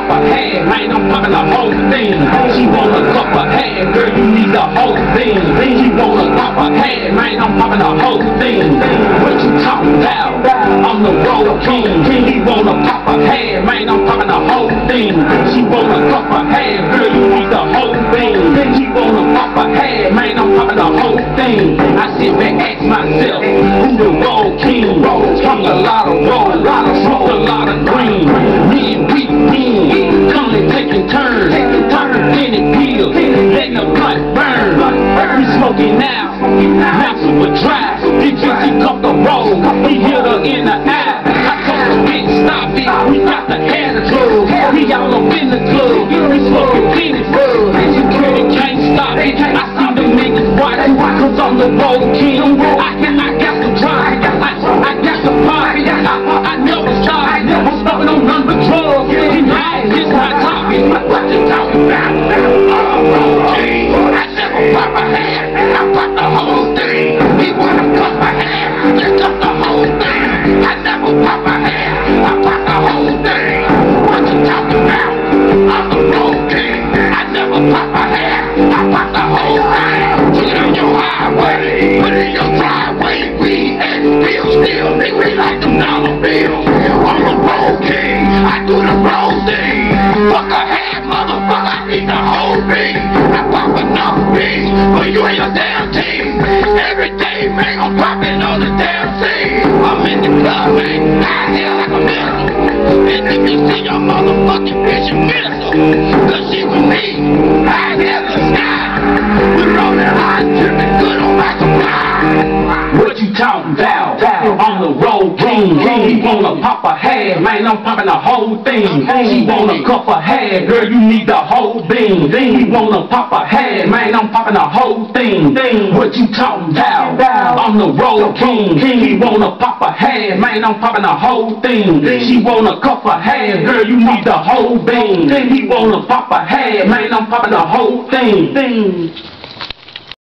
cup of head, man, I'm popping the whole thing. She want a cup of head, girl, you need the whole thing. She want a cup of head, man, I'm popping the whole thing. What you talking about? I'm the road king. He want a cup of head, man, I'm popping the whole thing. She want a cup of head, girl, you need the whole thing. She want a cup of head, man, I'm popping the whole thing. I sit back, ask myself, who the road king? Talk a lot of roll, smoke a lot of green. Me and Pete Dean, coming taking turns, talking penny pills, letting the blunt burn. We smoking now, now super dry. DJC cut the road, he hit her in the eye. I told her, bitch, stop it, we got the attitude. We all up in the club, we smoking penny pills. Security can't stop it, I see them niggas watching, cause I'm the road king. I got to drive, I got to party, I never stop. I'm smoking on none but drugs, and this my topic. What you talking about? I'm a road king. I never pop a hand, I pop the whole thing. He wanna cut my hair, just cut the whole thing. I never pop a hand, I pop the whole thing. What you talking about? I'm the road king. I never pop a hand, I pop the whole thing. Put it on your highway, put it in your driveway. We and bills still, nigga, we like them dollar bills. I'm the road king, I do the road thing. Fuck a head, motherfucker, I need the whole thing. I pop enough beats, but you ain't a damn team. Every day, man, I'm popping on the damn scene. I'm in the club, man, high hell like a missile. And if you see your motherfucking bitch, you miss her. Cause she with me, high hell in the sky. We're rolling high, dripping good on my supply. What you talking about? I'm the road king. He wanna pop a head, man, I'm popping the whole thing. She want a cup of head, girl, you need the whole thing. He wanna pop a head, man, I'm popping the whole thing. What you talking about? I'm the road king. He wanna pop a head, man, I'm popping the whole thing. She want a cup of head, girl, you need the whole thing. He wanna pop a head, man, I'm popping the whole thing.